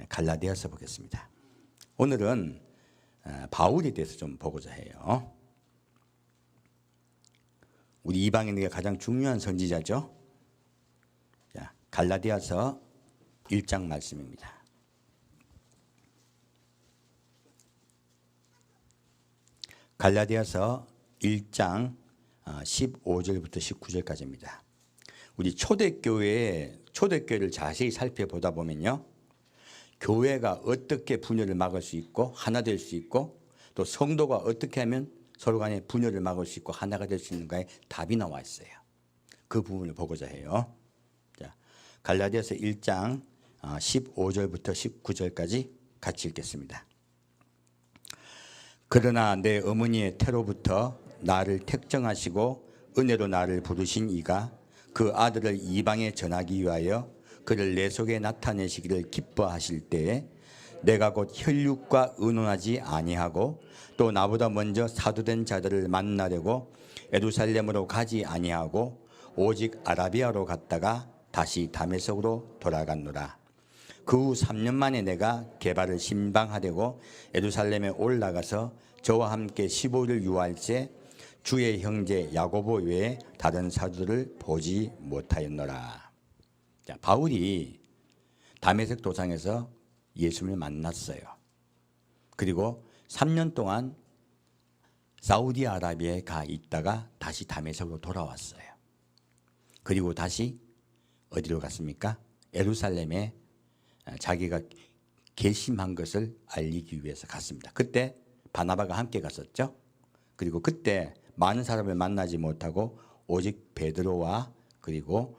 갈라디아서 보겠습니다. 오늘은 바울에 대해서 좀 보고자 해요. 우리 이방인에게 가장 중요한 선지자죠. 자, 갈라디아서 1장 말씀입니다. 갈라디아서 1장 15절부터 19절까지입니다. 우리 초대교회를 자세히 살펴보다 보면요, 교회가 어떻게 분열을 막을 수 있고 하나 될 수 있고, 또 성도가 어떻게 하면 서로 간에 분열을 막을 수 있고 하나가 될 수 있는가에 답이 나와 있어요. 그 부분을 보고자 해요. 자, 갈라디아서 1장 15절부터 19절까지 같이 읽겠습니다. 그러나 내 어머니의 태로부터 나를 택정하시고 은혜로 나를 부르신 이가 그 아들을 이방에 전하기 위하여 그를 내 속에 나타내시기를 기뻐하실 때에 내가 곧 혈육과 의논하지 아니하고 또 나보다 먼저 사도된 자들을 만나려고 예루살렘으로 가지 아니하고 오직 아라비아로 갔다가 다시 다메섹으로 돌아갔노라. 그 후 3년 만에 내가 게바를 신방하려고 예루살렘에 올라가서 저와 함께 15일 유할세 주의 형제 야고보 외에 다른 사도들을 보지 못하였노라. 자, 바울이 다메섹 도상에서 예수님을 만났어요. 그리고 3년 동안 사우디아라비아에 가 있다가 다시 다메섹으로 돌아왔어요. 그리고 다시 어디로 갔습니까? 예루살렘에 자기가 결심한 것을 알리기 위해서 갔습니다. 그때 바나바가 함께 갔었죠. 그리고 그때 많은 사람을 만나지 못하고 오직 베드로와 그리고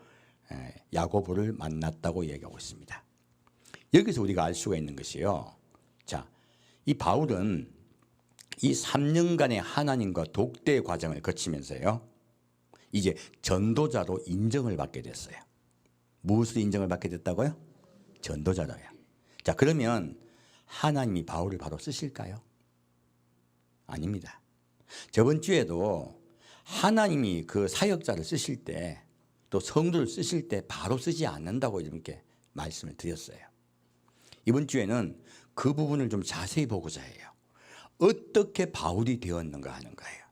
야고보를 만났다고 얘기하고 있습니다. 여기서 우리가 알 수가 있는 것이요, 자, 이 바울은 이 3년간의 하나님과 독대 과정을 거치면서요, 이제 전도자로 인정을 받게 됐어요. 무엇으로 인정을 받게 됐다고요? 전도자로요. 자, 그러면 하나님이 바울을 바로 쓰실까요? 아닙니다. 저번 주에도 하나님이 그 사역자를 쓰실 때, 또 성도를 쓰실 때 바로 쓰지 않는다고 이렇게 말씀을 드렸어요. 이번 주에는 그 부분을 좀 자세히 보고자 해요. 어떻게 바울이 되었는가 하는 거예요.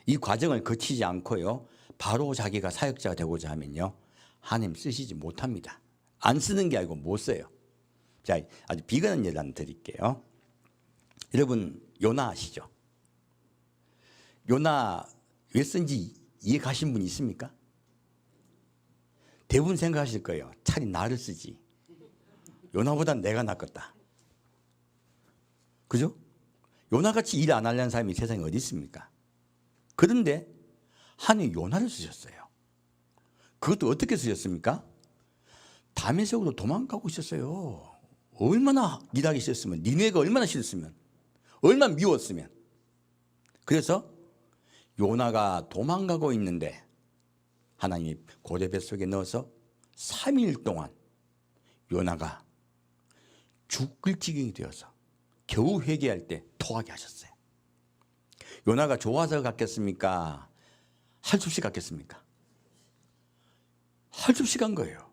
이 과정을 거치지 않고요, 바로 자기가 사역자가 되고자 하면요, 하나님 쓰시지 못합니다. 안 쓰는 게 아니고 못 써요. 자, 아주 비근한 예를 하나 드릴게요. 여러분, 요나 아시죠? 요나 왜 쓴지 이해 가신 분 있습니까? 대부분 생각하실 거예요. 차라리 나를 쓰지. 요나보다 내가 낫겠다. 그죠? 요나같이 일 안 하려는 사람이 세상에 어디 있습니까? 그런데 하나님이 요나를 쓰셨어요. 그것도 어떻게 쓰셨습니까? 다메섹으로 도망가고 있었어요. 얼마나 일하기 싫었으면, 니네가 얼마나 싫었으면, 얼마나 미웠으면. 그래서 요나가 도망가고 있는데 하나님이 고대 뱃속에 넣어서 3일 동안 요나가 죽을 지경이 되어서 겨우 회개할 때 토하게 하셨어요. 요나가 좋아서 갔겠습니까? 할 수 없이 갔겠습니까? 할 수 없이 간 거예요.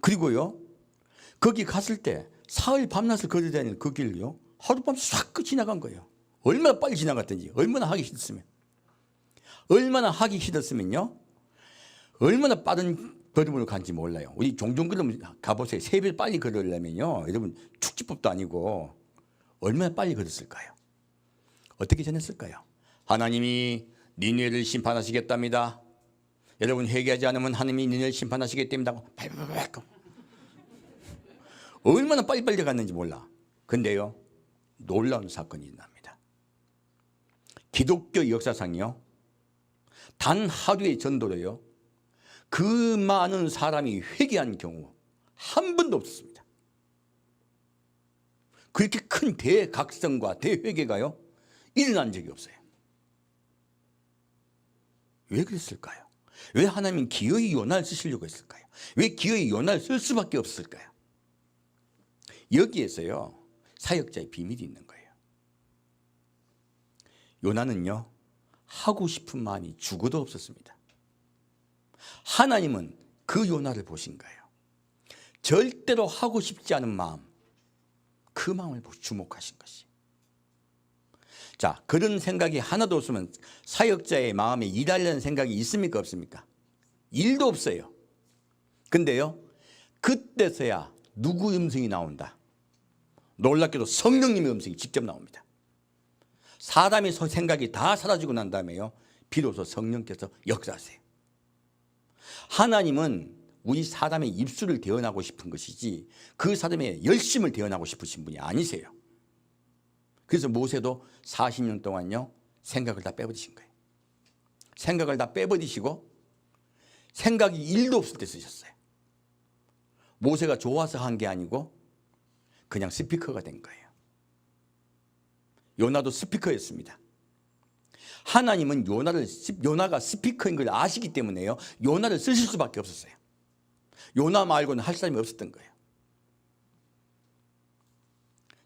그리고요, 거기 갔을 때 사흘 밤낮을 걸어다니는 그 길을요, 하룻밤 싹 지나간 거예요. 얼마나 빨리 지나갔든지, 얼마나 하기 싫었으면. 얼마나 하기 싫었으면요, 얼마나 빠른 걸음으로 간지 몰라요. 우리 종종 걸음 가보세요. 3배 빨리 걸으려면요, 여러분 축지법도 아니고 얼마나 빨리 걸었을까요? 어떻게 전했을까요? 하나님이 니네를 심판하시겠답니다. 여러분 회개하지 않으면 하나님이 니네를 심판하시겠답니다. 얼마나 빨리빨리 갔는지 몰라. 근데요, 놀라운 사건이 일어납니다. 기독교 역사상이요, 단 하루의 전도로요, 그 많은 사람이 회개한 경우 한 번도 없었습니다. 그렇게 큰 대각성과 대회개가요 일어난 적이 없어요. 왜 그랬을까요? 왜 하나님은 기어이 요나를 쓰시려고 했을까요? 왜 기어이 요나를 쓸 수밖에 없을까요? 여기에서요, 사역자의 비밀이 있는 거예요. 요나는요, 하고 싶은 마음이 죽어도 없었습니다. 하나님은 그 요나를 보신 거예요. 절대로 하고 싶지 않은 마음, 그 마음을 주목하신 것이. 자, 그런 생각이 하나도 없으면 사역자의 마음에 일하려는 생각이 있습니까 없습니까? 일도 없어요. 근데요, 그때서야 누구 음성이 나온다? 놀랍게도 성령님의 음성이 직접 나옵니다. 사람의 생각이 다 사라지고 난 다음에요, 비로소 성령께서 역사하세요. 하나님은 우리 사람의 입술을 대언하고 싶은 것이지 그 사람의 열심을 대언하고 싶으신 분이 아니세요. 그래서 모세도 40년 동안요, 생각을 다 빼버리신 거예요. 생각을 다 빼버리시고 생각이 1도 없을 때 쓰셨어요. 모세가 좋아서 한 게 아니고 그냥 스피커가 된 거예요. 요나도 스피커였습니다. 하나님은 요나가 스피커인 걸 아시기 때문에요, 요나를 쓰실 수밖에 없었어요. 요나 말고는 할 사람이 없었던 거예요.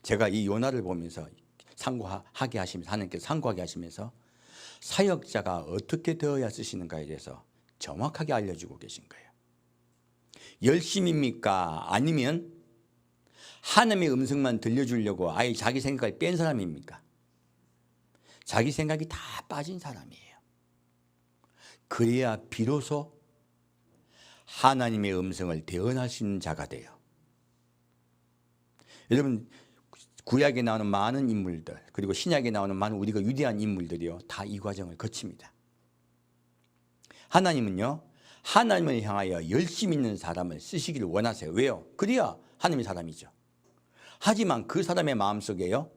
제가 이 요나를 보면서 상고하게 하시면서, 하나님께서 상고하게 하시면서 사역자가 어떻게 되어야 쓰시는가에 대해서 정확하게 알려주고 계신 거예요. 열심입니까? 아니면 하나님의 음성만 들려주려고 아예 자기 생각을 뺀 사람입니까? 자기 생각이 다 빠진 사람이에요. 그래야 비로소 하나님의 음성을 대언할 수 있는 자가 돼요. 여러분, 구약에 나오는 많은 인물들, 그리고 신약에 나오는 많은 우리가 위대한 인물들이요, 다 이 과정을 거칩니다. 하나님은요, 하나님을 향하여 열심 있는 사람을 쓰시기를 원하세요. 왜요? 그래야 하나님의 사람이죠. 하지만 그 사람의 마음속에요,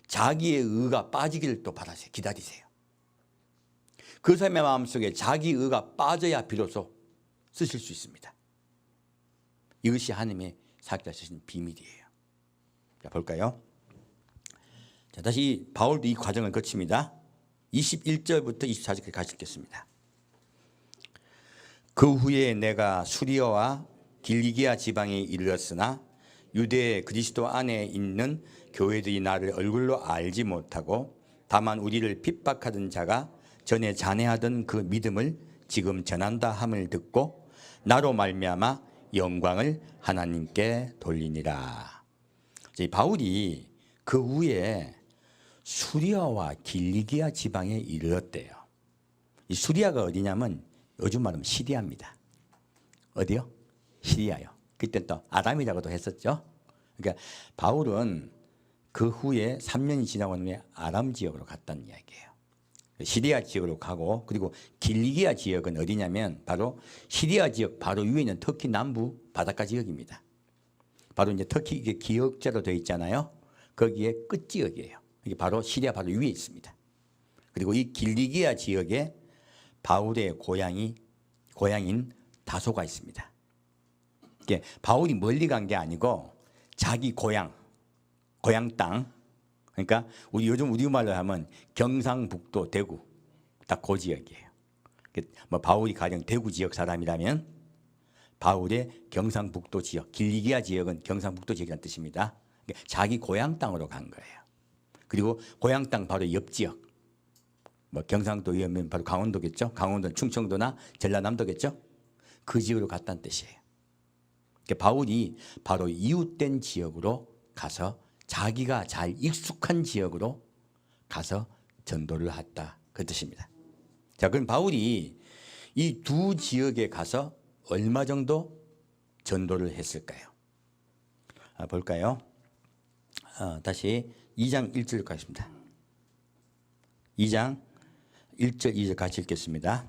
자기의 의가 빠지기를 또 바라세요. 기다리세요. 그 사람의 마음속에 자기 의가 빠져야 비로소 쓰실 수 있습니다. 이것이 하나님의 사역자 쓰신 비밀이에요. 자, 볼까요? 자, 다시 바울도 이 과정을 거칩니다. 21절부터 24절까지 같이 읽겠습니다. 그 후에 내가 수리아와 길리기아 지방에 이르렀으나 유대 그리스도 안에 있는 교회들이 나를 얼굴로 알지 못하고 다만 우리를 핍박하던 자가 전에 잔해하던 그 믿음을 지금 전한다 함을 듣고 나로 말미암아 영광을 하나님께 돌리니라. 바울이 그 후에 수리아와 길리기아 지방에 이르렀대요. 이 수리아가 어디냐면 요즘 말하면 시리아입니다. 어디요? 시리아요. 그때 또 아람이라고도 했었죠. 그러니까 바울은 그 후에 3년이 지나고 난 후에 아람 지역으로 갔다는 이야기예요. 시리아 지역으로 가고, 그리고 길리기아 지역은 어디냐면 바로 시리아 지역 바로 위에 있는 터키 남부 바닷가 지역입니다. 바로 이제 터키 이게 기역자로 되어 있잖아요. 거기에 끝 지역이에요. 이게 바로 시리아 바로 위에 있습니다. 그리고 이 길리기아 지역에 바울의 고향인 다소가 있습니다. 이게 바울이 멀리 간 게 아니고 자기 고향 땅, 그러니까 요즘 우리 말로 하면 경상북도 대구 딱 그 지역이에요. 뭐 바울이 가령 대구 지역 사람이라면 바울의 경상북도 지역, 길리기아 지역은 경상북도 지역이라는 뜻입니다. 그러니까 자기 고향 땅으로 간 거예요. 그리고 고향 땅 바로 옆 지역, 뭐 경상도면 바로 강원도겠죠. 강원도는 충청도나 전라남도겠죠. 그 지역으로 갔다는 뜻이에요. 그러니까 바울이 바로 이웃된 지역으로 가서 자기가 잘 익숙한 지역으로 가서 전도를 했다, 그 뜻입니다. 자, 그럼 바울이 이 두 지역에 가서 얼마 정도 전도를 했을까요? 볼까요? 다시 2장 1절 가겠습니다. 2장 1절 2절 같이 읽겠습니다.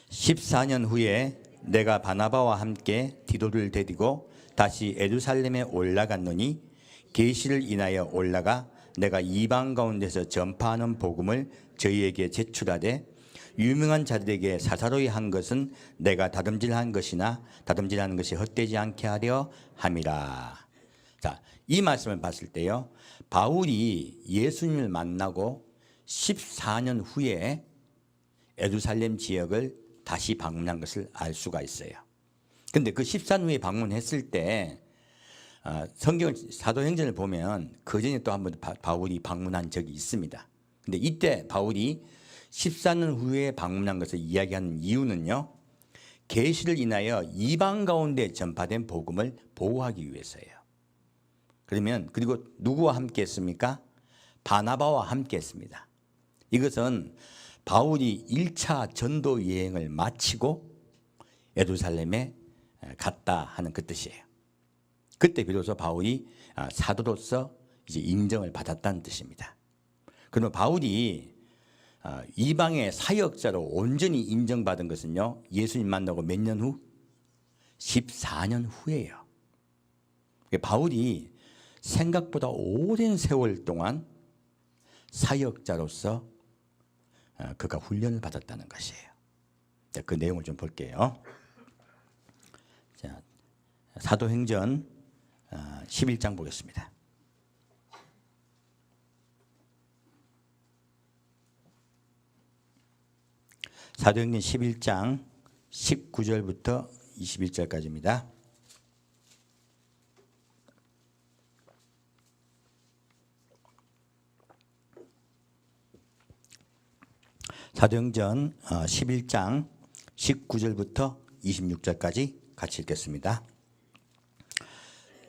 14년 후에 내가 바나바와 함께 디도를 데리고 다시 예루살렘에 올라갔노니 계시를 인하여 올라가 내가 이방 가운데서 전파하는 복음을 저희에게 제출하되 유명한 자들에게 사사로이 한 것은 내가 다름질한 것이나 다름질하는 것이 헛되지 않게 하려 함이라. 자, 이 말씀을 봤을 때요, 바울이 예수님을 만나고 14년 후에 예루살렘 지역을 다시 방문한 것을 알 수가 있어요. 근데 그 14년 후에 방문했을 때 성경 사도행전을 보면 그 전에 또 한 번 바울이 방문한 적이 있습니다. 근데 이때 바울이 14년 후에 방문한 것을 이야기하는 이유는요, 계시를 인하여 이방 가운데 전파된 복음을 보호하기 위해서예요. 그러면 그리고 누구와 함께 했습니까? 바나바와 함께 했습니다. 이것은 바울이 1차 전도 여행을 마치고 예루살렘에 갔다 하는 그 뜻이에요. 그때 비로소 바울이 사도로서 이제 인정을 받았다는 뜻입니다. 그러면 바울이 이방의 사역자로 온전히 인정받은 것은요, 예수님 만나고 몇 년 후? 14년 후예요. 바울이 생각보다 오랜 세월 동안 사역자로서 그가 훈련을 받았다는 것이에요. 자, 그 내용을 좀 볼게요. 자, 사도행전 11장 보겠습니다. 사도행전 11장 19절부터 21절까지입니다. 사도행전 11장 19절부터 26절까지 같이 읽겠습니다.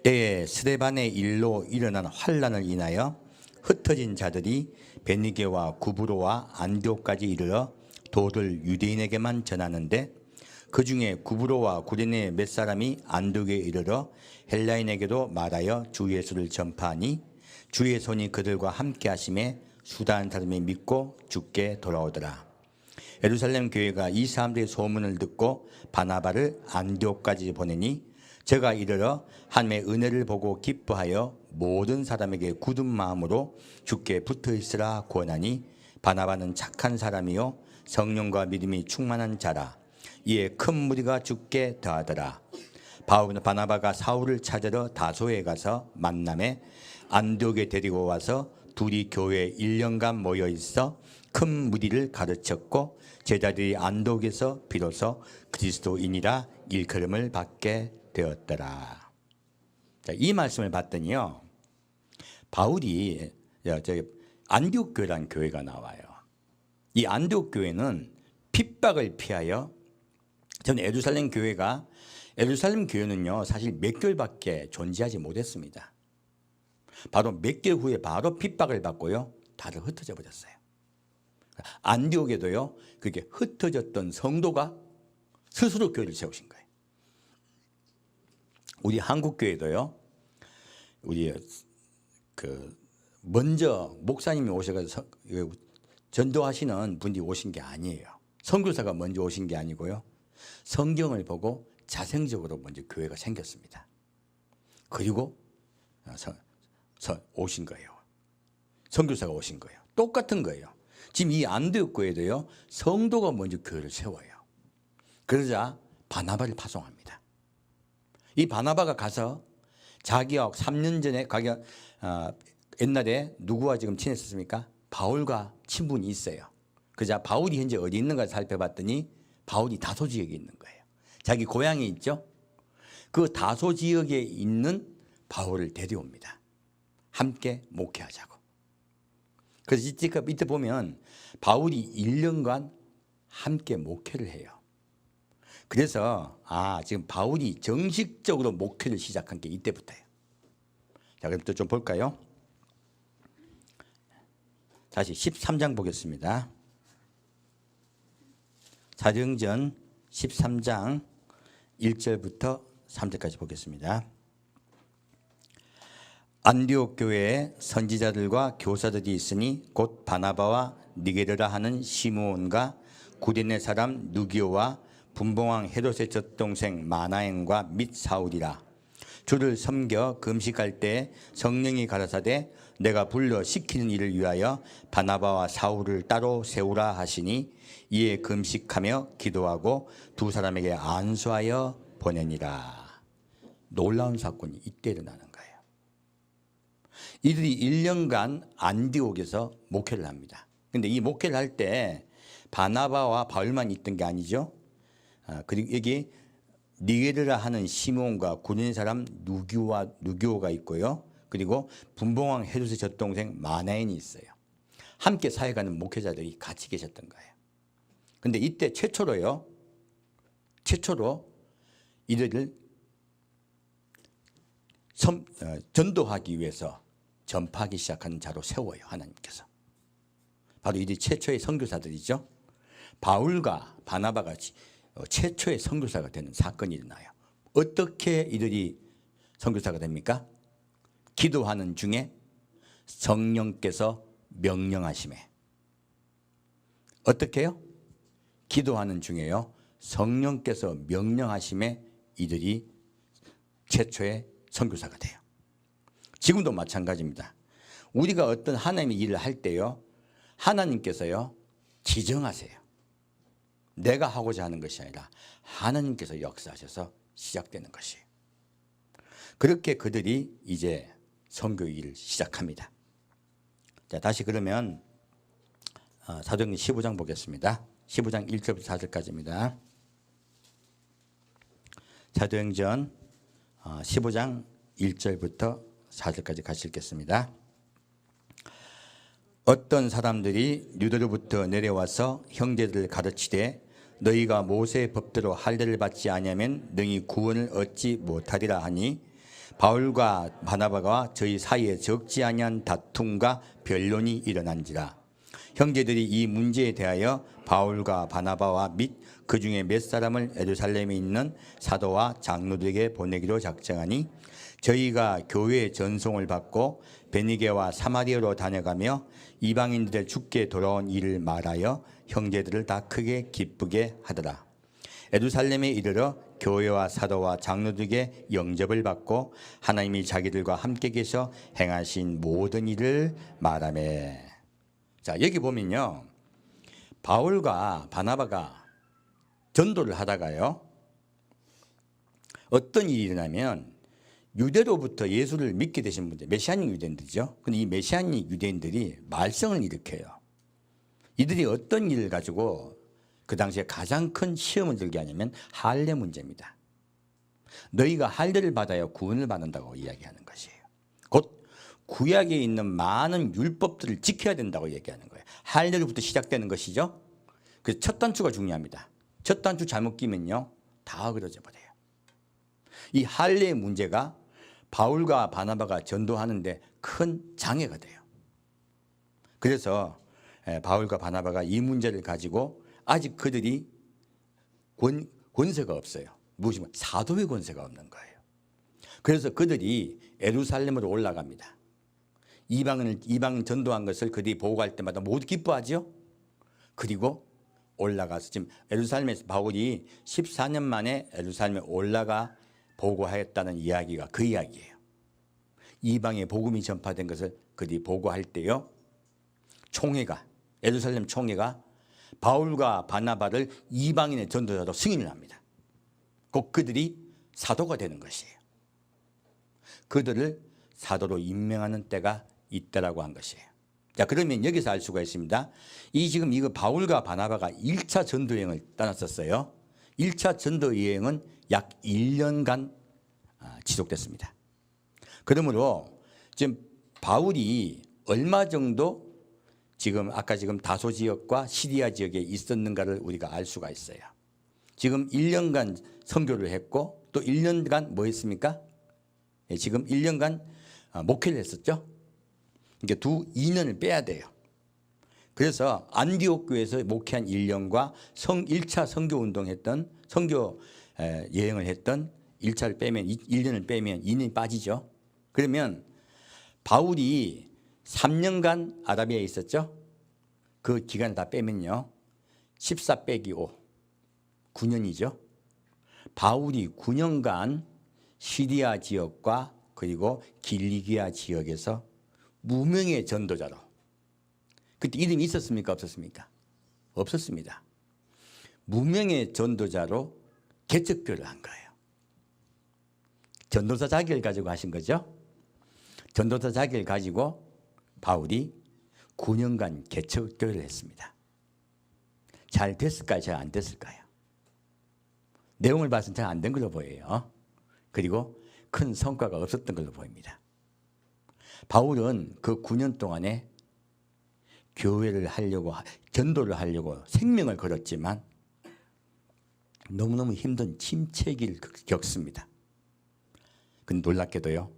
때에 스데반의 일로 일어난 환란을 인하여 흩어진 자들이 베니게와 구브로와 안디옥까지 이르러 도를 유대인에게만 전하는데 그 중에 구브로와 구레네 몇 사람이 안디옥에 이르러 헬라인에게도 말하여 주 예수를 전파하니 주의 손이 그들과 함께 하심에 수다한 사람이 믿고 주께 돌아오더라. 예루살렘 교회가 이 사람들의 소문을 듣고 바나바를 안디옥까지 보내니 저가 이르러 하나님의 은혜를 보고 기뻐하여 모든 사람에게 굳은 마음으로 주께 붙어 있으라 권하니 바나바는 착한 사람이요 성령과 믿음이 충만한 자라. 이에 큰 무리가 주께 더하더라. 바나바가 사울을 찾으러 다소에 가서 만남에 안디옥에 데리고 와서 둘이 교회에 1년간 모여 있어 큰 무리를 가르쳤고 제자들이 안디옥에서 비로소 그리스도인이라 일컬음을 받게 되었더라. 자, 이 말씀을 봤더니요, 바울이 안디옥 교회라는 교회가 나와요. 이 안디옥 교회는 핍박을 피하여, 저는 예루살렘 교회는요 사실 몇 개월밖에 존재하지 못했습니다. 바로 몇 개월 후에 바로 핍박을 받고요 다들 흩어져 버렸어요. 안디옥에도요 그게 흩어졌던 성도가 스스로 교회를 세우신 거예요. 우리 한국 교회도요, 우리 먼저 목사님이 오셔서 전도하시는 분이 오신 게 아니에요. 선교사가 먼저 오신 게 아니고요, 성경을 보고 자생적으로 먼저 교회가 생겼습니다. 그리고 오신 거예요. 선교사가 오신 거예요. 똑같은 거예요. 지금 이 안디옥 교회도요 성도가 먼저 교회를 세워요. 그러자 바나바를 파송합니다. 이 바나바가 가서 자기가 3년 전에 옛날에 누구와 지금 친했었습니까? 바울과 친분이 있어요. 그러자 바울이 현재 어디 있는가 살펴봤더니 바울이 다소 지역에 있는 거예요. 자기 고향에 있죠. 그 다소 지역에 있는 바울을 데려옵니다. 함께 목회하자고. 그래서 이때 보면 바울이 1년간 함께 목회를 해요. 그래서 지금 바울이 정식적으로 목회를 시작한 게 이때부터예요. 자, 그럼 또 좀 볼까요? 다시 13장 보겠습니다. 사도행전 13장 1절부터 3절까지 보겠습니다. 안디옥 교회에 선지자들과 교사들이 있으니 곧 바나바와 니게르라 하는 시므온과 구레네 사람 누기오와 분봉왕 헤롯의 젖동생 마나엔과 및 사울이라. 주를 섬겨 금식할 때 성령이 가라사대 내가 불러 시키는 일을 위하여 바나바와 사울을 따로 세우라 하시니 이에 금식하며 기도하고 두 사람에게 안수하여 보내니라. 놀라운 사건이 이때 일어나는 거예요. 이들이 1년간 안디옥에서 목회를 합니다. 그런데 이 목회를 할 때 바나바와 바울만 있던 게 아니죠. 그리고 여기 니게르라 하는 시몬과 구레네 사람 누기오가 있고요. 그리고 분봉왕 헤롯의 젖동생 마나엔이 있어요. 함께 사역하는 목회자들이 같이 계셨던 거예요. 그런데 이때 최초로요, 최초로 이들을 전도하기 위해서 전파하기 시작하는 자로 세워요. 하나님께서. 바로 이들이 최초의 선교사들이죠. 바울과 바나바가 최초의 선교사가 되는 사건이 일어나요. 어떻게 이들이 선교사가 됩니까? 기도하는 중에 성령께서 명령하심에. 어떻게 해요? 기도하는 중에요. 성령께서 명령하심에 이들이 최초의 선교사가 돼요. 지금도 마찬가지입니다. 우리가 어떤 하나님의 일을 할 때요, 하나님께서요 지정하세요. 내가 하고자 하는 것이 아니라 하나님께서 역사하셔서 시작되는 것이에요. 그렇게 그들이 이제 선교 일을 시작합니다. 자, 다시 그러면 사도행전 15장 보겠습니다. 15장 1절부터 4절까지입니다. 사도행전 15장 1절부터 4절까지 같이 읽겠습니다. 어떤 사람들이 유대로부터 내려와서 형제들을 가르치되 너희가 모세의 법대로 할례를 받지 아니하면 능히 구원을 얻지 못하리라 하니 바울과 바나바가 저희 사이에 적지 아니한 다툼과 변론이 일어난지라. 형제들이 이 문제에 대하여 바울과 바나바와 및 그 중에 몇 사람을 예루살렘에 있는 사도와 장로들에게 보내기로 작정하니 저희가 교회의 전송을 받고 베니게와 사마리아로 다녀가며 이방인들의 죽게 돌아온 일을 말하여 형제들을 다 크게 기쁘게 하더라. 예루살렘에 이르러 교회와 사도와 장로들에게 영접을 받고 하나님이 자기들과 함께 계셔 행하신 모든 일을 말하매. 자, 여기 보면요, 바울과 바나바가 전도를 하다가요, 어떤 일이 일어나면 유대로부터 예수를 믿게 되신 분들, 메시아닉 유대인들이죠. 근데 이 메시아닉 유대인들이 말썽을 일으켜요. 이들이 어떤 일을 가지고 그 당시에 가장 큰 시험을 들게 하냐면 할례 문제입니다. 너희가 할례를 받아야 구원을 받는다고 이야기하는 것이에요. 곧 구약에 있는 많은 율법들을 지켜야 된다고 얘기하는 거예요. 할례로부터 시작되는 것이죠. 그래서 첫 단추가 중요합니다. 첫 단추 잘못 끼면요, 다 그려져 버려요. 이 할례의 문제가 바울과 바나바가 전도하는데 큰 장애가 돼요. 그래서 바울과 바나바가 이 문제를 가지고 아직 그들이 권세가 없어요. 무엇이 사도의 권세가 없는 거예요. 그래서 그들이 예루살렘으로 올라갑니다. 이방인 전도한 것을 그들이 보고할 때마다 모두 기뻐하죠. 그리고 올라가서 지금 예루살렘에서 바울이 14년 만에 예루살렘에 올라가 보고하였다는 이야기가 그 이야기예요. 이방에 복음이 전파된 것을 그들이 보고할 때요, 총회가, 예루살렘 총회가 바울과 바나바를 이방인의 전도자로 승인을 합니다. 곧 그들이 사도가 되는 것이에요. 그들을 사도로 임명하는 때가 있다라고 한 것이에요. 자, 그러면 여기서 알 수가 있습니다. 지금 이거 바울과 바나바가 1차 전도 여행을 떠났었어요. 1차 전도 여행은 약 1년간 지속됐습니다. 그러므로 지금 바울이 얼마 정도 지금 아까 다소 지역과 시리아 지역에 있었는가를 우리가 알 수가 있어요. 지금 1년간 선교를 했고 또 1년간 뭐 했습니까? 지금 1년간 목회를 했었죠. 그러니까 2년을 빼야 돼요. 그래서 안디옥 교회에서 목회한 1년과 1차 선교 운동했던 선교 여행을 했던 1차를 빼면 1년을 빼면 2년이 빠지죠. 그러면 바울이 3년간 아라비아에 있었죠. 그 기간을 다 빼면요, 14 빼기 5, 9년이죠. 바울이 9년간 시리아 지역과 그리고 길리기아 지역에서 무명의 전도자로, 그때 이름이 있었습니까? 없었습니까? 없었습니다. 무명의 전도자로 개척교를 한 거예요. 전도사 자격을 가지고 하신 거죠. 전도사 자격을 가지고 바울이 9년간 개척교회를 했습니다. 잘 됐을까요? 잘 안 됐을까요? 내용을 봐서는 잘 안 된 걸로 보여요. 그리고 큰 성과가 없었던 걸로 보입니다. 바울은 그 9년 동안에 교회를 하려고, 전도를 하려고 생명을 걸었지만 너무너무 힘든 침체기를 겪습니다. 근데 놀랍게도요,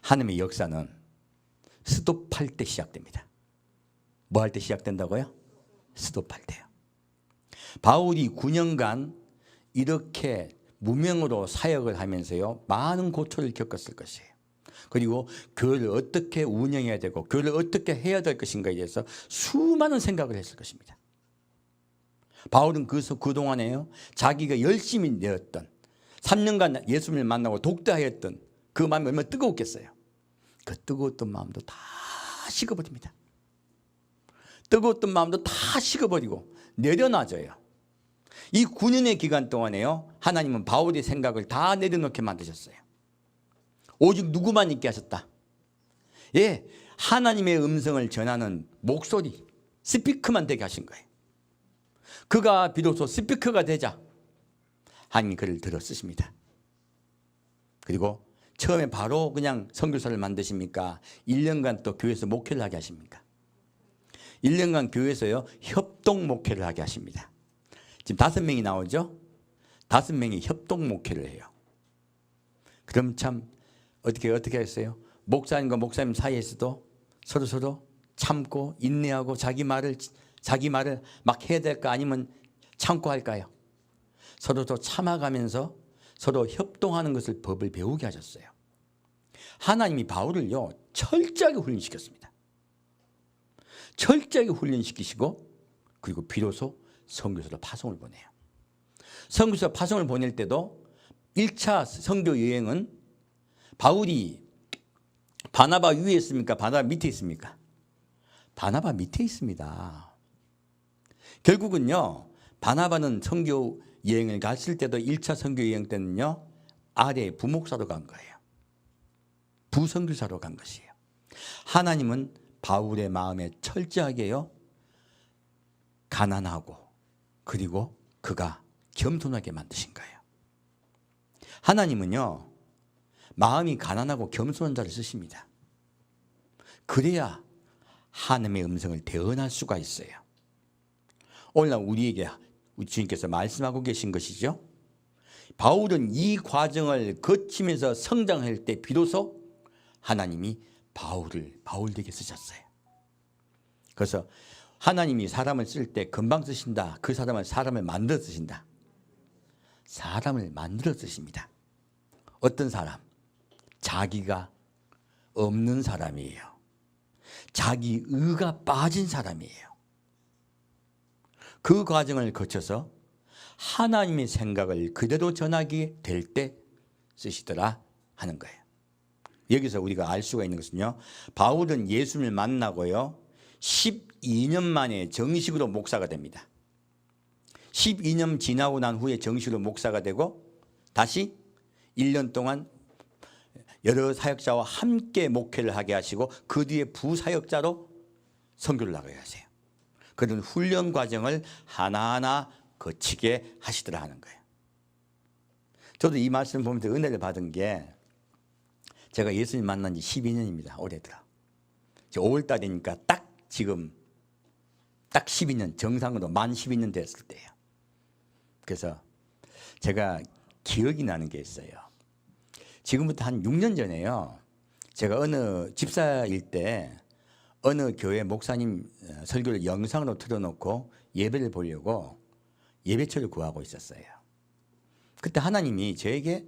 하나님의 역사는 스톱할 때 시작됩니다. 뭐 할 때 시작된다고요? 스톱할 때요. 바울이 9년간 이렇게 무명으로 사역을 하면서요, 많은 고초를 겪었을 것이에요. 그리고 교회를 어떻게 운영해야 되고 교회를 어떻게 해야 될 것인가에 대해서 수많은 생각을 했을 것입니다. 바울은 그동안에요, 자기가 열심히 내었던 3년간 예수님을 만나고 독대하였던 그 마음이 얼마나 뜨거웠겠어요. 그 뜨거웠던 마음도 다 식어버립니다. 뜨거웠던 마음도 다 식어버리고 내려놔져요. 이 9년의 기간 동안에요, 하나님은 바울의 생각을 다 내려놓게 만드셨어요. 오직 누구만 있게 하셨다? 예, 하나님의 음성을 전하는 목소리, 스피커만 되게 하신 거예요. 그가 비로소 스피커가 되자 하나님이 그를 들어 쓰십니다. 그리고 처음에 바로 그냥 선교사를 만드십니까? 1년간 또 교회에서 목회를 하게 하십니까? 1년간 교회에서요, 협동 목회를 하게 하십니다. 지금 5명이 나오죠? 5명이 협동 목회를 해요. 그럼 참 어떻게 했어요? 목사님과 목사님 사이에서도 서로 참고 인내하고 자기 말을 막 해야 될까, 아니면 참고 할까요? 서로 참아가면서 서로 협동하는 것을 법을 배우게 하셨어요. 하나님이 바울을요, 철저하게 훈련시켰습니다. 철저하게 훈련시키시고, 그리고 비로소 선교사로 파송을 보내요. 선교사 파송을 보낼 때도 1차 선교 여행은 바울이 바나바 위에 있습니까? 바나바 밑에 있습니까? 바나바 밑에 있습니다. 결국은요, 바나바는 선교 여행을 갔을 때도 1차 선교 여행 때는요, 아래 부목사로 간 거예요. 부선교사로 간 것이에요. 하나님은 바울의 마음에 철저하게요, 가난하고 그리고 그가 겸손하게 만드신 거예요. 하나님은요, 마음이 가난하고 겸손한 자를 쓰십니다. 그래야 하나님의 음성을 대언할 수가 있어요. 오늘날 우리에게 주님께서 말씀하고 계신 것이죠. 바울은 이 과정을 거치면서 성장할 때 비로소 하나님이 바울을 바울되게 쓰셨어요. 그래서 하나님이 사람을 쓸 때 금방 쓰신다. 그 사람을 만들어 쓰신다. 사람을 만들어 쓰십니다. 어떤 사람? 자기가 없는 사람이에요. 자기 의가 빠진 사람이에요. 그 과정을 거쳐서 하나님의 생각을 그대로 전하게 될 때 쓰시더라 하는 거예요. 여기서 우리가 알 수가 있는 것은요, 바울은 예수님을 만나고요, 12년 만에 정식으로 목사가 됩니다. 12년 지나고 난 후에 정식으로 목사가 되고 다시 1년 동안 여러 사역자와 함께 목회를 하게 하시고 그 뒤에 부사역자로 선교를 나가게 하세요. 그런 훈련 과정을 하나하나 거치게 하시더라 하는 거예요. 저도 이 말씀을 보면서 은혜를 받은 게, 제가 예수님 만난 지 12년입니다. 올해더라. 5월 달이니까 지금 딱 12년, 정상으로 만 12년 됐을 때예요. 그래서 제가 기억이 나는 게 있어요. 지금부터 한 6년 전에요, 제가 어느 집사일 때 어느 교회 목사님 설교를 영상으로 틀어놓고 예배를 보려고 예배처를 구하고 있었어요. 그때 하나님이 저에게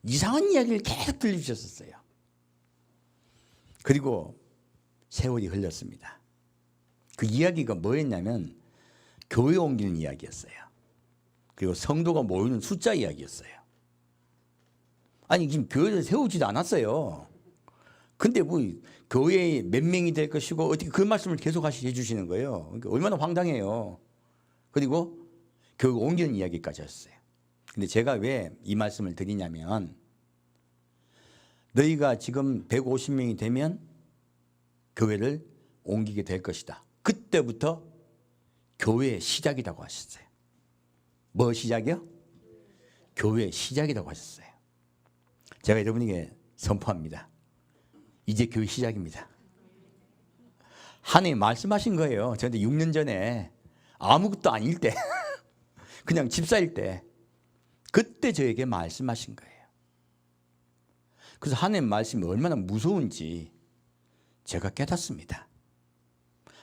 이상한 이야기를 계속 들려주셨어요. 그리고 세월이 흘렀습니다. 그 이야기가 뭐였냐면 교회 옮기는 이야기였어요. 그리고 성도가 모이는 숫자 이야기였어요. 아니, 지금 교회를 세우지도 않았어요. 근데 뭐 교회에 몇 명이 될 것이고 어떻게 그 말씀을 계속 해주시는 거예요. 그러니까 얼마나 황당해요. 그리고 교회 옮기는 이야기까지 했어요. 근데 제가 왜 이 말씀을 드리냐면, 너희가 지금 150명이 되면 교회를 옮기게 될 것이다. 그때부터 교회의 시작이라고 하셨어요. 뭐 시작이요? 교회의 시작이라고 하셨어요. 제가 여러분에게 선포합니다. 이제 교회 시작입니다. 하나님 말씀하신 거예요. 저한테 6년 전에 아무것도 아닐 때 그냥 집사일 때 그때 저에게 말씀하신 거예요. 그래서 하나님 말씀이 얼마나 무서운지 제가 깨닫습니다.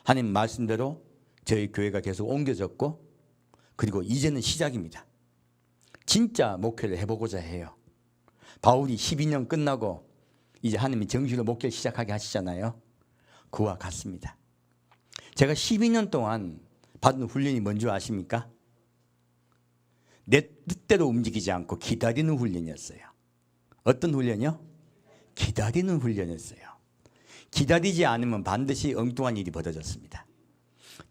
하나님 말씀대로 저희 교회가 계속 옮겨졌고, 그리고 이제는 시작입니다. 진짜 목회를 해보고자 해요. 바울이 12년 끝나고 이제 하나님이 정식으로 목회를 시작하게 하시잖아요. 그와 같습니다. 제가 12년 동안 받은 훈련이 뭔지 아십니까? 내 뜻대로 움직이지 않고 기다리는 훈련이었어요. 어떤 훈련이요? 기다리는 훈련이었어요. 기다리지 않으면 반드시 엉뚱한 일이 벌어졌습니다.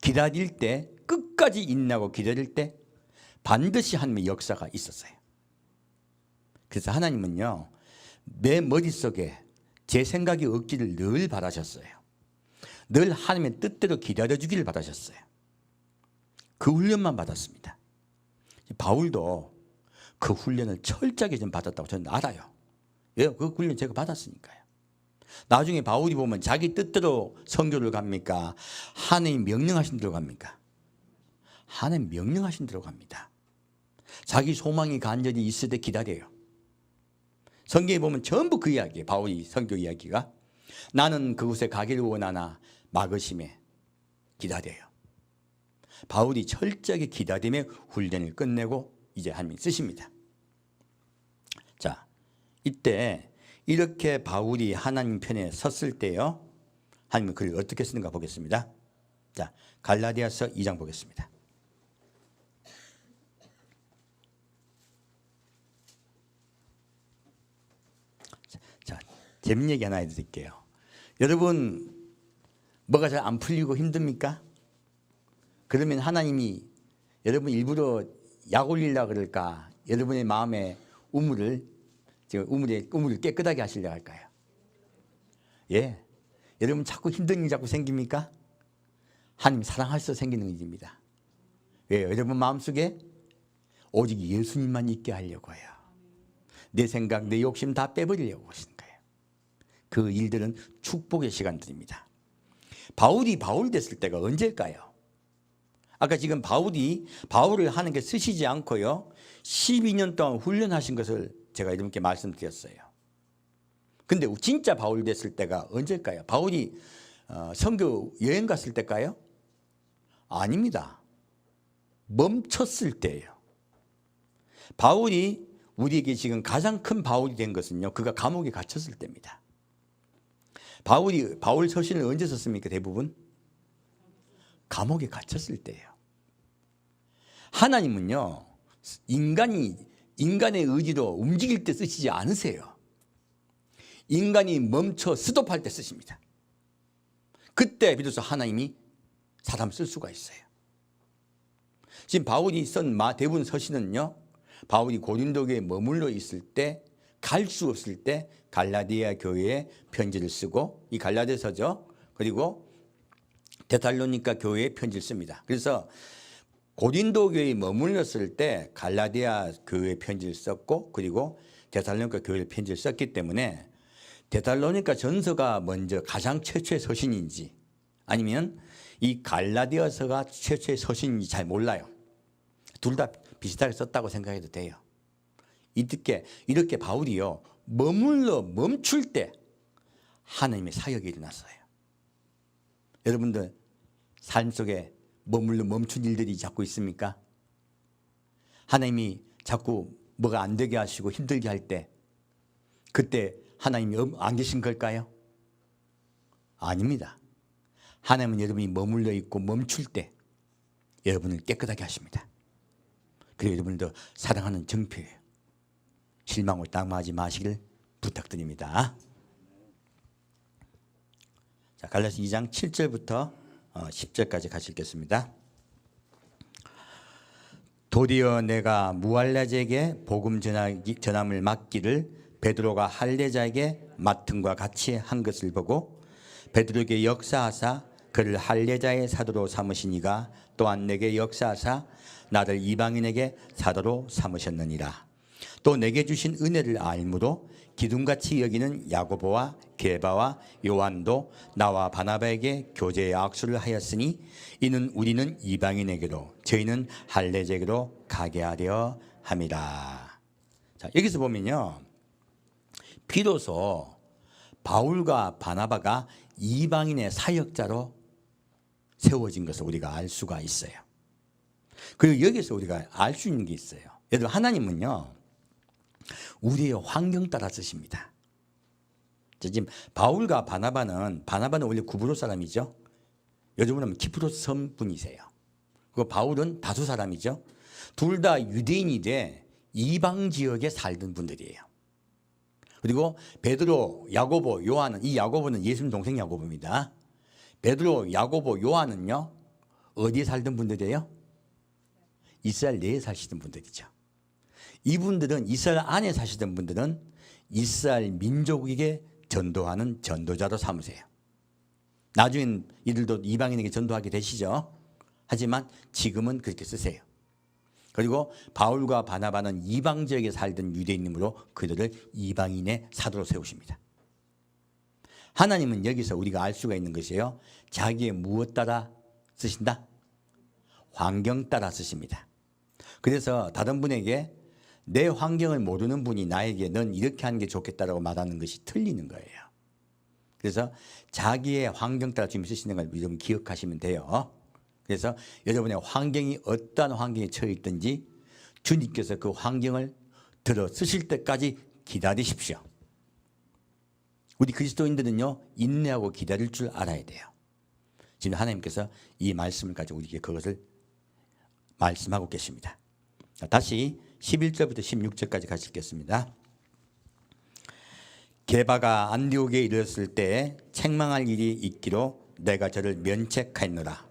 기다릴 때, 끝까지 인내하고 기다릴 때 반드시 하나님의 역사가 있었어요. 그래서 하나님은요, 내 머릿속에 제 생각이 없기를 늘 바라셨어요. 늘 하나님의 뜻대로 기다려주기를 바라셨어요. 그 훈련만 받았습니다. 바울도 그 훈련을 철저하게 좀 받았다고 저는 알아요. 왜요? 그 훈련 제가 받았으니까요. 나중에 바울이 보면 자기 뜻대로 선교를 갑니까? 하나님 명령하신 대로 갑니까? 하나님 명령하신 대로 갑니다. 자기 소망이 간절히 있을 때 기다려요. 성경에 보면 전부 그 이야기예요. 바울이 선교 이야기가. 나는 그곳에 가기를 원하나 막으심에 기다려요. 바울이 철저하게 기다림의 훈련을 끝내고 이제 하나님이 쓰십니다. 자, 이때 이렇게 바울이 하나님 편에 섰을 때요, 하나님은 그를 어떻게 쓰는가 보겠습니다. 자, 갈라디아서 2장 보겠습니다. 자, 재밌는 얘기 하나 해드릴게요. 여러분, 뭐가 잘 안 풀리고 힘듭니까? 그러면 하나님이 여러분 일부러 약 올리려고 그럴까? 여러분의 마음에 우물을 깨끗하게 하시려고 할까요? 예. 여러분 자꾸 힘든 일이 자꾸 생깁니까? 하나님 사랑하셔서 생기는 일입니다. 왜요? 여러분 마음속에 오직 예수님만 있게 하려고 해요. 내 생각, 내 욕심 다 빼버리려고 하시는 거예요. 그 일들은 축복의 시간들입니다. 바울이 바울 됐을 때가 언제일까요? 아까 지금 바울을 하나님께 쓰시지 않고요, 12년 동안 훈련하신 것을 제가 여러분께 말씀드렸어요. 근데 진짜 바울 됐을 때가 언제일까요? 바울이 선교 여행 갔을 때일까요? 아닙니다. 멈췄을 때예요. 바울이 우리에게 지금 가장 큰 바울이 된 것은요, 그가 감옥에 갇혔을 때입니다. 바울 서신을 언제 썼습니까? 대부분 감옥에 갇혔을 때예요. 하나님은요, 인간의 의지로 움직일 때 쓰시지 않으세요. 인간이 멈춰 스톱할 때 쓰십니다. 그때 비로소 하나님이 사람 쓸 수가 있어요. 지금 바울이 쓴 대부분 서신은요, 바울이 고린도 교회에 머물러 있을 때, 갈 수 없을 때 갈라디아 교회에 편지를 쓰고, 이 갈라디아서죠. 그리고 데살로니가 교회에 편지를 씁니다. 그래서 고린도 교회에 머물렀을 때 갈라디아 교회에 편지를 썼고, 그리고 데살로니가 교회에 편지를 썼기 때문에 데살로니가 전서가 먼저 가장 최초의 서신인지, 아니면 이 갈라디아서가 최초의 서신인지 잘 몰라요. 둘 다 비슷하게 썼다고 생각해도 돼요. 이렇게 바울이요, 멈출 때 하나님의 사역이 일어났어요. 여러분들 삶 속에 멈춘 일들이 자꾸 있습니까? 하나님이 자꾸 뭐가 안 되게 하시고 힘들게 할 때, 그때 하나님이 안 계신 걸까요? 아닙니다. 하나님은 여러분이 머물러 있고 멈출 때 여러분을 깨끗하게 하십니다. 그리고 여러분도 사랑하는 정표예요. 실망을 당하지 마시길 부탁드립니다. 자, 갈라디아서 2장 7절부터 10절까지 같이 읽겠습니다. 도리어 내가 무할례자에게 복음 전함을 맡기를 베드로가 할례자에게 맡음과 같이 한 것을 보고 베드로에게 역사하사 그를 할례자의 사도로 삼으시니가 또한 내게 역사하사 나를 이방인에게 사도로 삼으셨느니라. 또 내게 주신 은혜를 알므로 기둥같이 여기는 야고보와 게바와 요한도 나와 바나바에게 교제의 악수를 하였으니 이는 우리는 이방인에게로 저희는 할례제게로 가게 하려 함이라. 자, 여기서 보면요, 비로소 바울과 바나바가 이방인의 사역자로 세워진 것을 우리가 알 수가 있어요. 그리고 여기서 우리가 알 수 있는 게 있어요. 예를 들어 하나님은요, 우리의 환경 따라 쓰십니다. 지금 바울과 바나바는 원래 구브로 사람이죠. 요즘으로 하면 키프로스 성분이세요. 그리고 바울은 다수 사람이죠. 둘 다 유대인이 돼 이방 지역에 살던 분들이에요. 그리고 베드로, 야고보, 요한은, 이 야고보는 예수님 동생 야고보입니다. 베드로, 야고보, 요한은요, 어디에 살던 분들이에요? 이스라엘 내에 사시던 분들이죠. 이분들은, 이스라엘 안에 사시던 분들은 이스라엘 민족에게 전도하는 전도자로 삼으세요. 나중엔 이들도 이방인에게 전도하게 되시죠. 하지만 지금은 그렇게 쓰세요. 그리고 바울과 바나바는 이방 지역에 살던 유대인이므로 그들을 이방인의 사도로 세우십니다. 하나님은 여기서 우리가 알 수가 있는 것이에요. 자기의 무엇 따라 쓰신다? 환경 따라 쓰십니다. 그래서 다른 분에게 내 환경을 모르는 분이 나에게 넌 이렇게 하는 게 좋겠다라고 말하는 것이 틀리는 거예요. 그래서 자기의 환경 따라 주님 쓰시는 걸 여러분 기억하시면 돼요. 그래서 여러분의 환경이 어떠한 환경에 처해 있든지 주님께서 그 환경을 들어 쓰실 때까지 기다리십시오. 우리 그리스도인들은요, 인내하고 기다릴 줄 알아야 돼요. 지금 하나님께서 이 말씀을 가지고 우리에게 그것을 말씀하고 계십니다. 다시 11절부터 16절까지 같이 읽겠습니다. 게바가 안디옥에 이르렀을 때에 책망할 일이 있기로 내가 저를 면책하였노라.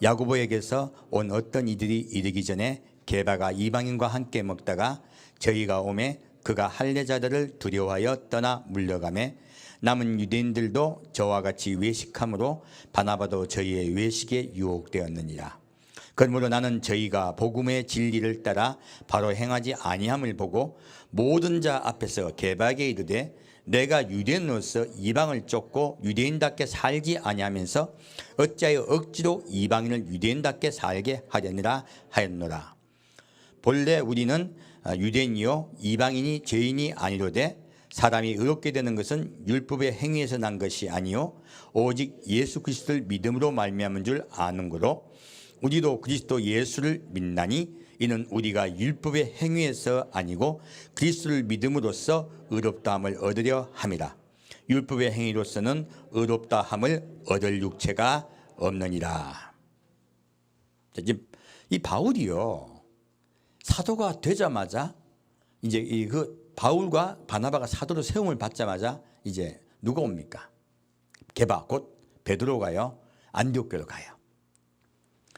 야고보에게서 온 어떤 이들이 이르기 전에 게바가 이방인과 함께 먹다가 저희가 오매 그가 할례자들을 두려워하여 떠나 물러가매 남은 유대인들도 저와 같이 외식함으로 바나바도 저희의 외식에 유혹되었느니라. 그러므로 나는 저희가 복음의 진리를 따라 바로 행하지 아니함을 보고 모든 자 앞에서 게바에게 이르되 내가 유대인으로서 이방을 쫓고 유대인답게 살지 아니하면서 어찌하여 억지로 이방인을 유대인답게 살게 하려니라 하였노라. 본래 우리는 유대인이요 이방인이 죄인이 아니로되 사람이 의롭게 되는 것은 율법의 행위에서 난 것이 아니요 오직 예수 그리스도를 믿음으로 말미암은 줄 아는 거로 우리도 그리스도 예수를 믿나니 이는 우리가 율법의 행위에서 아니고 그리스도를 믿음으로써 의롭다함을 얻으려 함이라. 율법의 행위로서는 의롭다함을 얻을 육체가 없느니라. 이 바울이요, 사도가 되자마자 이제 그 바울과 바나바가 사도로 세움을 받자마자 이제 누가 옵니까? 게바 곧 베드로가요 안디옥교로 가요.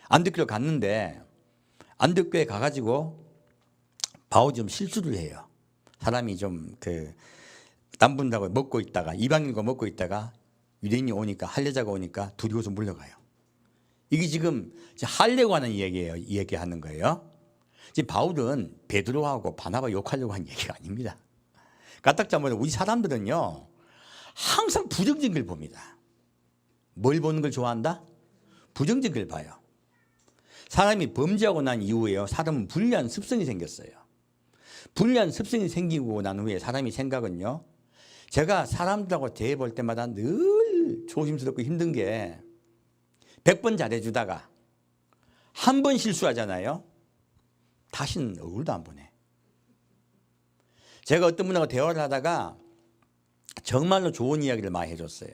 안디옥교로 갔는데 안디옥교에 가가지고 바울이 좀 실수를 해요. 사람이 좀 딴 분들하고 먹고 있다가 이방인과 먹고 있다가 유대인이 오니까 할례자가 오니까 두려워서 물러가요. 이게 지금 할례고 하는 얘기예요. 얘기하는 거예요. 지금 바울은 베드로하고 바나바 욕하려고 한 얘기가 아닙니다. 까딱 잡으면 우리 사람들은요 항상 부정적인 걸 봅니다. 뭘 보는 걸 좋아한다? 부정적인 걸 봐요. 사람이 범죄하고 난 이후에요 사람은 불리한 습성이 생겼어요. 불리한 습성이 생기고 난 후에 사람이 생각은요, 제가 사람들하고 대해볼 때마다 늘 조심스럽고 힘든 게 100번 잘해주다가 한 번 실수하잖아요. 다시는 얼굴도 안 보내. 제가 어떤 분하고 대화를 하다가 정말로 좋은 이야기를 많이 해줬어요.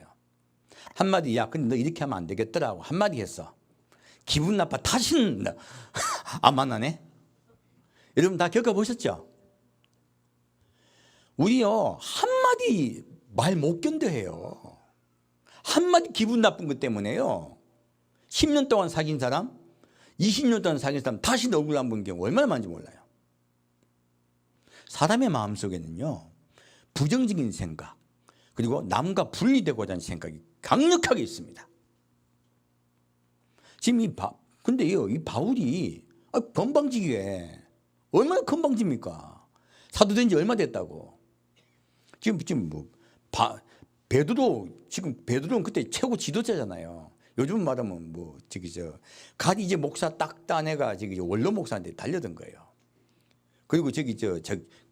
한마디, 야 근데 너 이렇게 하면 안 되겠더라고 한마디 했어. 기분 나빠. 다시는 안 만나네. 여러분 다 겪어보셨죠? 우리요 한마디 말 못 견뎌해요. 한마디 기분 나쁜 것 때문에요 10년 동안 사귄 사람, 20년 동안 사귄 사람 다시 얼굴 안 본 경우 얼마나 많은지 몰라요. 사람의 마음속에는요 부정적인 생각 그리고 남과 분리되고자 하는 생각이 강력하게 있습니다. 지금 근데요 이 바울이 건방지게 얼마나 건방집니까? 사도된 지 얼마 됐다고. 지금 뭐 베드로는 그때 최고 지도자잖아요. 요즘 말하면 뭐 갓 이제 목사 딱 딴 애가 원로 목사한테 달려든 거예요. 그리고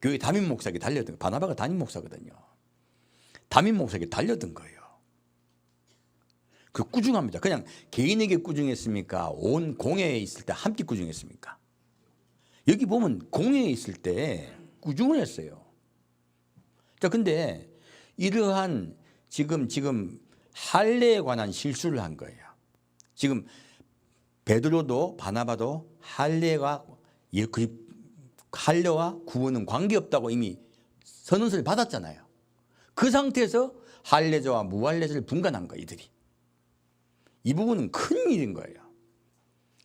교회 담임 목사에게 달려든, 바나바가 담임 목사거든요. 담임 목사에게 달려든 거예요. 그 꾸중합니다. 그냥 개인에게 꾸중했습니까? 온 공회에 있을 때 함께 꾸중했습니까? 여기 보면 공회에 있을 때 꾸중을 했어요. 자, 근데 이러한 지금 할례에 관한 실수를 한 거예요. 지금 베드로도 바나바도 할례와 구원은 관계없다고 이미 선언서를 받았잖아요. 그 상태에서 할례자와 무할례자를 분간한 거예요, 이들이. 이 부분은 큰 일인 거예요.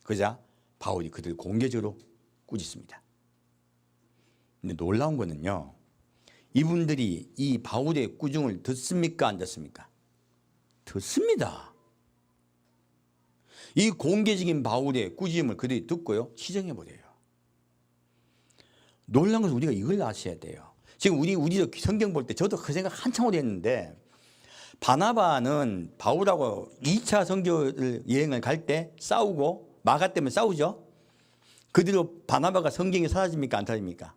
그러자 바울이 그들을 공개적으로 꾸짖습니다. 근데 놀라운 거는요, 이분들이 이 바울의 꾸중을 듣습니까, 안 듣습니까? 듣습니다. 이 공개적인 바울의 꾸짖음을 그들이 듣고요, 시정해버려요. 놀라운 것은 우리가 이걸 아셔야 돼요. 지금 우리도 성경 볼 때 저도 그 생각 한참 오래 했는데, 바나바는 바울하고 2차 선교 여행을 갈 때 싸우고 마가 때문에 싸우죠. 그 뒤로 바나바가 성경에 사라집니까, 안 사라집니까?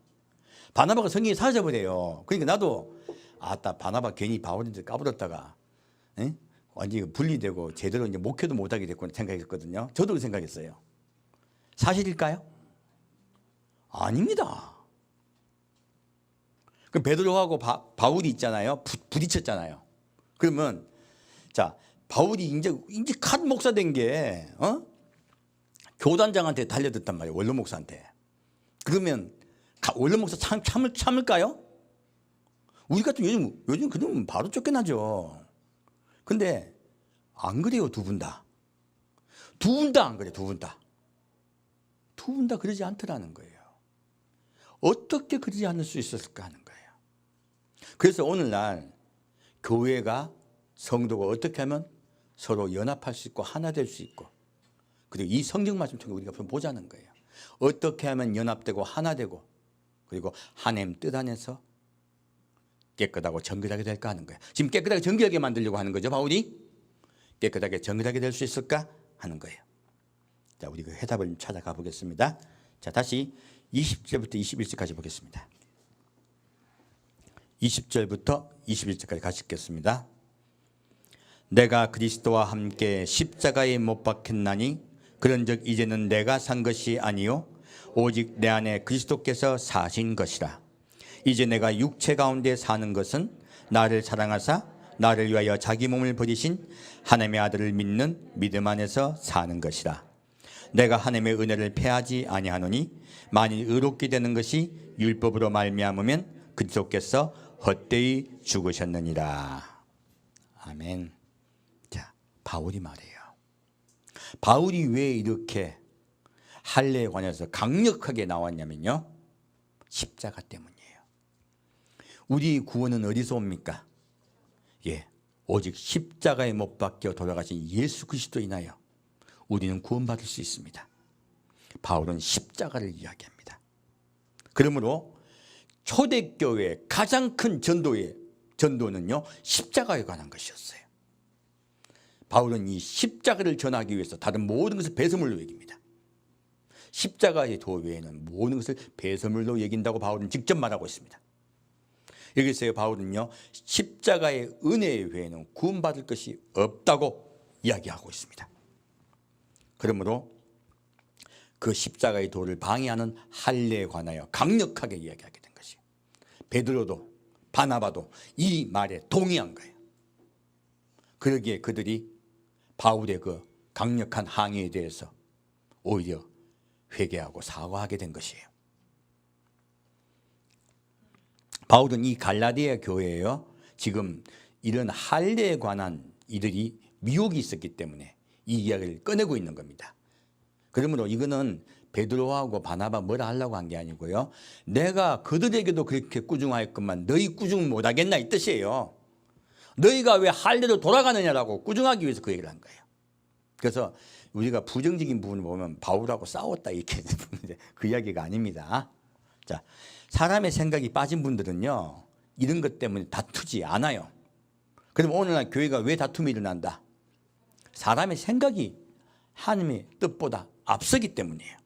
바나바가 성경에 사라져버려요. 그러니까 나도 바나바 괜히 바울한테 까불었다가 완전히 분리되고 제대로 이제 목회도 못하게 됐구나 생각했거든요. 저도 그 생각했어요. 사실일까요? 아닙니다. 그 베드로하고 바울이 있잖아요. 부딪혔잖아요. 그러면 자, 바울이 이제 갓 목사 된 게 교단장한테 달려들단 말이에요. 원로 목사한테. 그러면 원로 목사 참을까요? 우리 같은 요즘 그러면 바로 쫓겨나죠. 근데 안 그래요. 두 분 다 안 그래. 두 분 다 그러지 않더라는 거예요. 어떻게 그러지 않을 수 있었을까 하는 거예요. 그래서 오늘날 교회가, 성도가 어떻게 하면 서로 연합할 수 있고 하나 될 수 있고, 그리고 이 성경 말씀 통해 우리가 보자는 거예요. 어떻게 하면 연합되고 하나 되고, 그리고 하나님 뜻 안에서 깨끗하고 정결하게 될까 하는 거예요. 지금 깨끗하게 정결하게 만들려고 하는 거죠, 바울이. 깨끗하게 정결하게 될 수 있을까 하는 거예요. 자, 우리 그 해답을 찾아가 보겠습니다. 자, 다시 20절부터 21절까지 보겠습니다. 20절부터 21절까지 같이 읽겠습니다. 내가 그리스도와 함께 십자가에 못 박혔나니 그런즉 이제는 내가 산 것이 아니요 오직 내 안에 그리스도께서 사신 것이라. 이제 내가 육체 가운데 사는 것은 나를 사랑하사 나를 위하여 자기 몸을 버리신 하나님의 아들을 믿는 믿음 안에서 사는 것이라. 내가 하나님의 은혜를 패하지 아니하노니 만일 의롭게 되는 것이 율법으로 말미암으면 그리스도께서 헛되이 죽으셨느니라. 아멘. 자, 바울이 말해요. 바울이 왜 이렇게 할례에 관해서 강력하게 나왔냐면요, 십자가 때문이에요. 우리 구원은 어디서 옵니까? 오직 십자가에 못 박혀 돌아가신 예수 그리스도 인하여 우리는 구원받을 수 있습니다. 바울은 십자가를 이야기합니다. 그러므로 초대교회의 가장 큰 전도는요, 십자가에 관한 것이었어요. 바울은 이 십자가를 전하기 위해서 다른 모든 것을 배설물로 여깁니다. 십자가의 도 외에는 모든 것을 배설물로 여긴다고 바울은 직접 말하고 있습니다. 여기서 바울은요, 십자가의 은혜 외에는 구원받을 것이 없다고 이야기하고 있습니다. 그러므로 그 십자가의 도를 방해하는 할례에 관하여 강력하게 이야기하게 된 것이에요. 베드로도 바나바도 이 말에 동의한 거예요. 그러기에 그들이 바울의 그 강력한 항의에 대해서 오히려 회개하고 사과하게 된 것이에요. 바울은 이 갈라디아 교회에요, 지금 이런 할례에 관한 이들이 미혹이 있었기 때문에 이 이야기를 꺼내고 있는 겁니다. 그러므로 이거는 베드로하고 바나바 뭐라 하려고 한 게 아니고요, 내가 그들에게도 그렇게 꾸중하였건만 너희 꾸중 못하겠나 이 뜻이에요. 너희가 왜 할례로 돌아가느냐라고 꾸중하기 위해서 그 얘기를 한 거예요. 그래서 우리가 부정적인 부분을 보면 바울하고 싸웠다 이렇게 그 이야기가 아닙니다. 자, 사람의 생각이 빠진 분들은요, 이런 것 때문에 다투지 않아요. 그럼 오늘날 교회가 왜 다툼이 일어난다? 사람의 생각이 하나님의 뜻보다 앞서기 때문이에요.